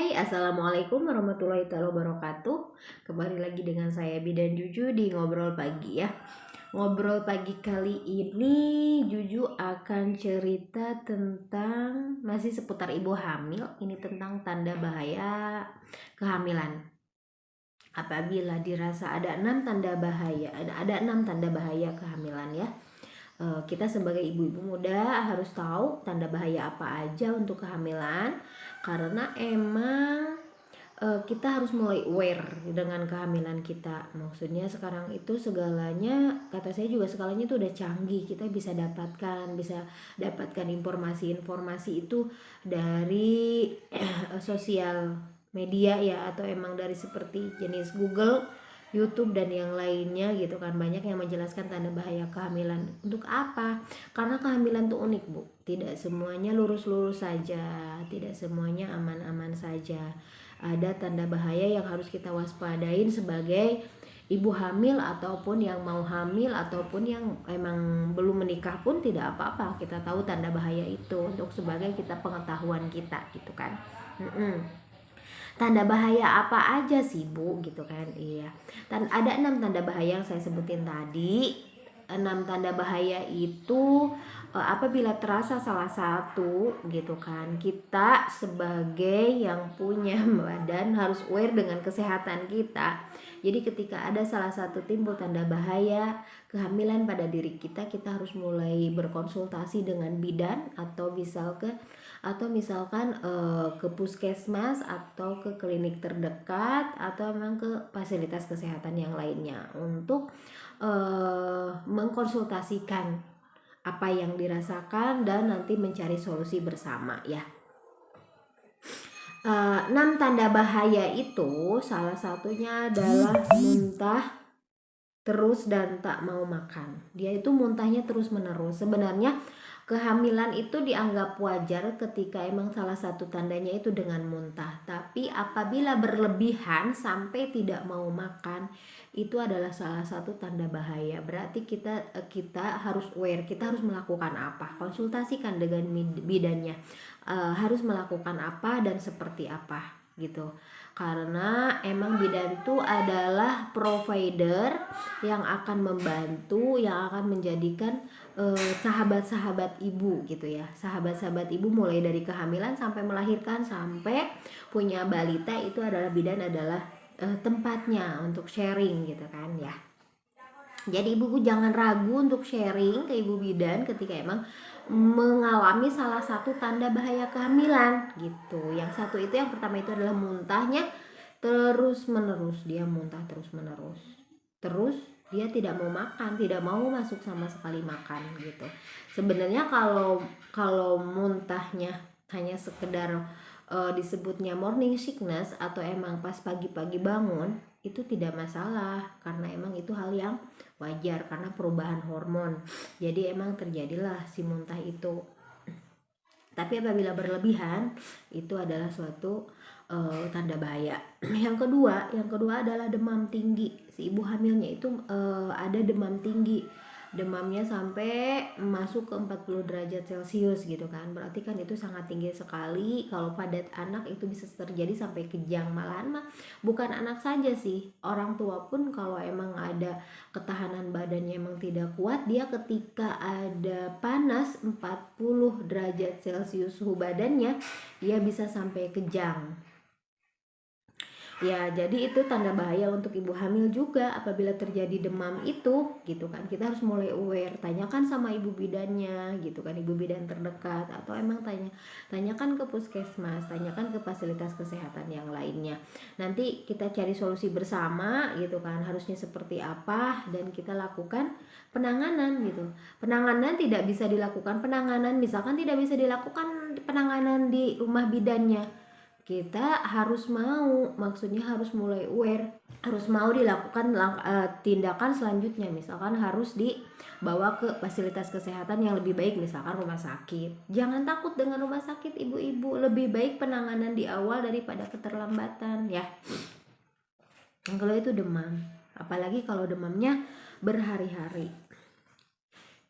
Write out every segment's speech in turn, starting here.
Hai, Assalamualaikum warahmatullahi wabarakatuh. Kembali lagi dengan saya Bidan Juju di Ngobrol Pagi ya. Ngobrol pagi kali ini Juju akan cerita tentang masih seputar ibu hamil. Ini tentang tanda bahaya kehamilan. Apabila dirasa ada 6 tanda bahaya, ada 6 tanda bahaya kehamilan ya. Kita sebagai ibu-ibu muda harus tahu tanda bahaya apa aja untuk kehamilan, karena emang kita harus mulai aware dengan kehamilan kita. Maksudnya sekarang itu segalanya, kata saya juga segalanya itu udah canggih. Kita bisa dapatkan informasi-informasi itu dari sosial media ya, atau emang dari seperti jenis Google, YouTube dan yang lainnya gitu kan. Banyak yang menjelaskan tanda bahaya kehamilan. Untuk apa? Karena kehamilan tuh unik, Bu. Tidak semuanya lurus-lurus saja, tidak semuanya aman-aman saja. Ada tanda bahaya yang harus kita waspadain sebagai ibu hamil ataupun yang mau hamil ataupun yang emang belum menikah pun tidak apa-apa. Kita tahu tanda bahaya itu untuk sebagai kita pengetahuan kita gitu kan. Tanda bahaya apa aja sih, Bu, gitu kan. Iya. Ada 6 tanda bahaya yang saya sebutin tadi. 6 tanda bahaya itu apabila terasa salah satu gitu kan, kita sebagai yang punya badan harus aware dengan kesehatan kita. Jadi ketika ada salah satu timbul tanda bahaya kehamilan pada diri kita, kita harus mulai berkonsultasi dengan bidan atau misalkan ke puskesmas atau ke klinik terdekat atau memang ke fasilitas kesehatan yang lainnya untuk mengkonsultasikan apa yang dirasakan dan nanti mencari solusi bersama ya. 6 tanda bahaya itu salah satunya adalah muntah terus dan tak mau makan. Dia itu muntahnya terus menerus. Sebenarnya kehamilan itu dianggap wajar ketika emang salah satu tandanya itu dengan muntah. Tapi apabila berlebihan sampai tidak mau makan, itu adalah salah satu tanda bahaya. Berarti kita harus aware, kita harus melakukan apa? Konsultasikan dengan bidannya. Harus melakukan apa dan seperti apa gitu. Karena emang bidan itu adalah provider yang akan membantu, yang akan menjadikan sahabat-sahabat ibu gitu ya. Sahabat-sahabat ibu mulai dari kehamilan sampai melahirkan sampai punya balita, itu adalah bidan adalah tempatnya untuk sharing gitu kan ya. Jadi ibu jangan ragu untuk sharing ke ibu bidan ketika emang mengalami salah satu tanda bahaya kehamilan gitu. Yang satu itu, yang pertama itu adalah muntahnya terus menerus. Dia muntah terus menerus. Terus dia tidak mau makan, tidak mau masuk sama sekali makan gitu. Sebenarnya kalau muntahnya hanya sekedar disebutnya morning sickness atau emang pas pagi-pagi bangun, itu tidak masalah karena emang itu hal yang wajar karena perubahan hormon. Jadi emang terjadilah si muntah itu. Tapi apabila berlebihan, itu adalah suatu tanda bahaya. Yang kedua adalah demam tinggi. Si ibu hamilnya itu ada demam tinggi. Demamnya sampai masuk ke 40 derajat Celcius gitu kan. Berarti kan itu sangat tinggi sekali. Kalau pada anak itu bisa terjadi sampai kejang. Malahan mah bukan anak saja sih, orang tua pun kalau emang ada ketahanan badannya emang tidak kuat, dia ketika ada panas 40 derajat Celcius suhu badannya, dia bisa sampai kejang. Ya, jadi itu tanda bahaya untuk ibu hamil juga apabila terjadi demam itu gitu kan. Kita harus mulai aware, tanyakan sama ibu bidannya gitu kan, ibu bidan terdekat, atau emang tanyakan ke puskesmas, tanyakan ke fasilitas kesehatan yang lainnya. Nanti kita cari solusi bersama gitu kan, harusnya seperti apa dan kita lakukan penanganan gitu. Penanganan tidak bisa dilakukan misalkan tidak bisa dilakukan penanganan di rumah bidannya, kita harus maksudnya harus mulai aware, harus mau dilakukan tindakan selanjutnya, misalkan harus dibawa ke fasilitas kesehatan yang lebih baik, misalkan rumah sakit. Jangan takut dengan rumah sakit ibu-ibu, lebih baik penanganan di awal daripada keterlambatan ya. Kalau itu demam, apalagi kalau demamnya berhari-hari.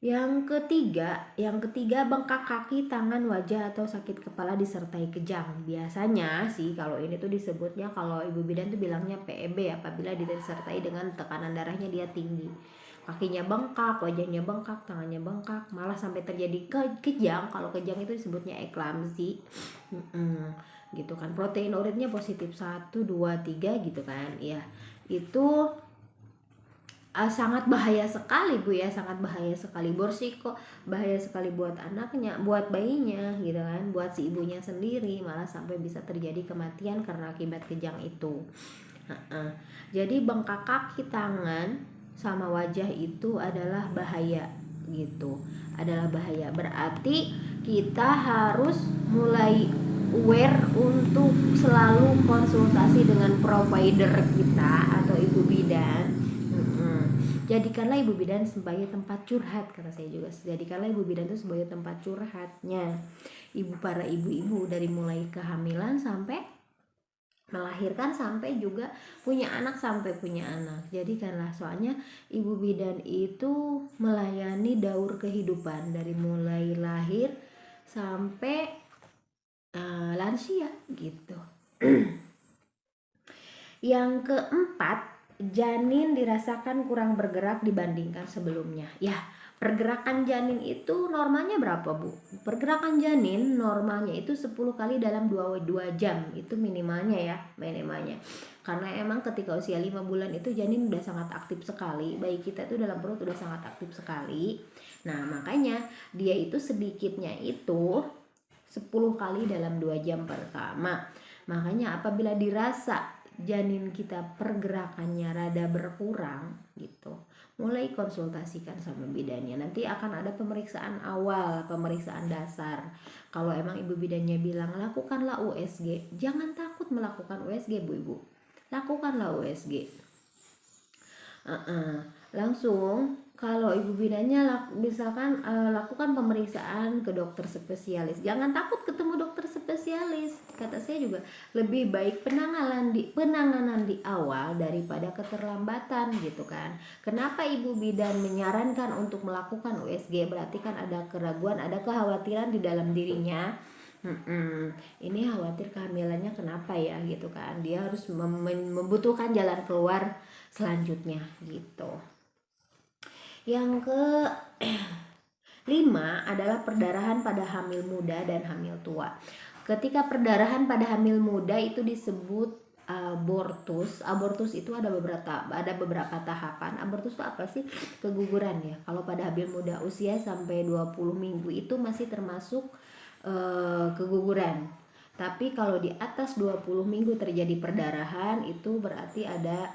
Yang ketiga bengkak kaki, tangan, wajah atau sakit kepala disertai kejang. Biasanya sih kalau ini tuh disebutnya, kalau ibu bidan tuh bilangnya PEB apabila disertai dengan tekanan darahnya dia tinggi. Kakinya bengkak, wajahnya bengkak, tangannya bengkak, malah sampai terjadi kejang. Kalau kejang itu disebutnya eklamsi. Gitu kan. Protein urinnya positif 1, 2, 3 gitu kan. Ya, itu sangat bahaya sekali Bu ya, sangat bahaya sekali. Bersiko bahaya sekali buat anaknya, buat bayinya gitu kan, buat si ibunya sendiri, malah sampai bisa terjadi kematian karena akibat kejang itu. Jadi bengkak kaki, tangan sama wajah itu adalah bahaya gitu, adalah bahaya. Berarti kita harus mulai aware untuk selalu konsultasi dengan provider kita atau ibu bidan. Jadikanlah ibu bidan sebagai tempat curhat, kata saya juga. Jadikanlah ibu bidan itu sebagai tempat curhatnya para ibu-ibu, dari mulai kehamilan sampai melahirkan sampai juga punya anak sampai punya anak. Jadikanlah, soalnya ibu bidan itu melayani daur kehidupan dari mulai lahir sampai lansia gitu. Yang keempat, janin dirasakan kurang bergerak dibandingkan sebelumnya. Ya, pergerakan janin itu normalnya berapa Bu? Pergerakan janin normalnya itu 10 kali dalam 2 jam. Itu minimalnya ya, minimalnya. Karena emang ketika usia 5 bulan itu janin udah sangat aktif sekali. Bayi kita itu dalam perut udah sangat aktif sekali. Nah, makanya dia itu sedikitnya itu 10 kali dalam 2 jam pertama. Makanya apabila dirasa janin kita pergerakannya rada berkurang gitu, mulai konsultasikan sama bidannya. Nanti akan ada pemeriksaan awal, pemeriksaan dasar. Kalau emang ibu bidannya bilang lakukanlah USG, jangan takut melakukan USG Bu Ibu, lakukanlah USG. Langsung kalau ibu bidannya misalkan lakukan pemeriksaan ke dokter spesialis, jangan takut ketemu dokter spesialis. Kata saya juga lebih baik penanganan di awal daripada keterlambatan gitu kan. Kenapa ibu bidan menyarankan untuk melakukan USG? Berarti kan ada keraguan, ada kekhawatiran di dalam dirinya. Ini khawatir kehamilannya kenapa ya gitu kan, dia harus membutuhkan jalan keluar selanjutnya gitu. Yang ke-5 adalah perdarahan pada hamil muda dan hamil tua. Ketika perdarahan pada hamil muda itu disebut abortus. Abortus itu ada beberapa tahapan. Abortus itu apa sih? Keguguran ya. Kalau pada hamil muda usia sampai 20 minggu itu masih termasuk keguguran. Tapi kalau di atas 20 minggu terjadi perdarahan, itu berarti ada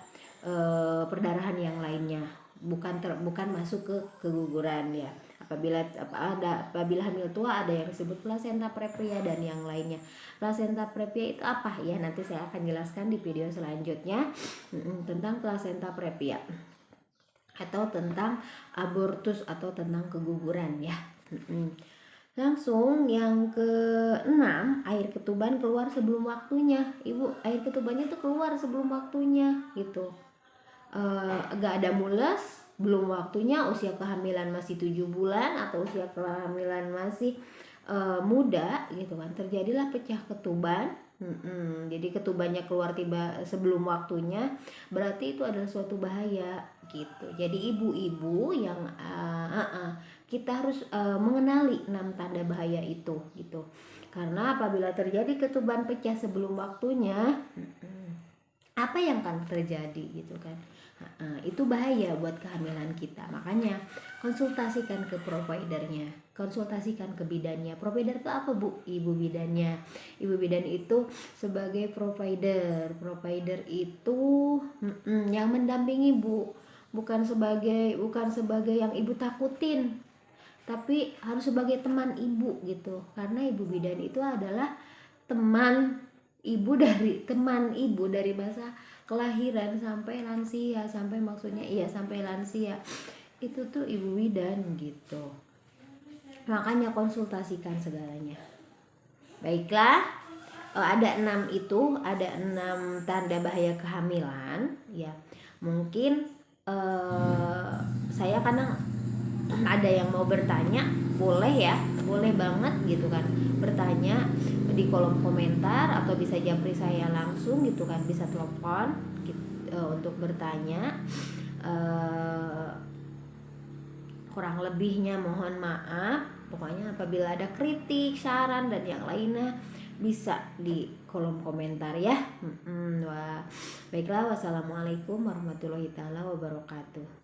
perdarahan yang lainnya, bukan masuk ke keguguran ya. Apabila hamil tua ada yang disebut plasenta previa dan yang lainnya. Plasenta previa itu apa ya? Nanti saya akan jelaskan di video selanjutnya tentang plasenta previa atau tentang abortus atau tentang keguguran ya. Langsung yang ke-6, air ketuban keluar sebelum waktunya. Ibu, air ketubannya itu keluar sebelum waktunya gitu. Gak ada mules, belum waktunya, usia kehamilan masih 7 bulan atau usia kehamilan masih muda gitu kan, terjadilah pecah ketuban. Jadi ketubannya keluar tiba sebelum waktunya, berarti itu adalah suatu bahaya gitu. Jadi ibu-ibu yang kita harus mengenali 6 tanda bahaya itu gitu. Karena apabila terjadi ketuban pecah sebelum waktunya, apa yang akan terjadi gitu kan? Itu bahaya buat kehamilan kita. Makanya konsultasikan ke providernya, konsultasikan ke bidannya. Provider itu apa Bu? Ibu bidannya. Ibu bidan itu sebagai provider. Provider itu yang mendampingi Bu, bukan sebagai yang ibu takutin, tapi harus sebagai teman ibu gitu. Karena ibu bidan itu adalah teman ibu dari masa kelahiran sampai lansia, sampai lansia itu tuh ibu bidan gitu. Makanya konsultasikan segalanya. Baiklah, ada 6 tanda bahaya kehamilan ya. Mungkin saya kadang ada yang mau bertanya boleh ya, boleh banget gitu kan, bertanya di kolom komentar atau bisa japri saya langsung gitu kan, bisa telepon gitu, untuk bertanya. Kurang lebihnya mohon maaf. Pokoknya apabila ada kritik, saran dan yang lainnya bisa di kolom komentar ya. Wah, baiklah, wassalamualaikum warahmatullahi taala wabarakatuh.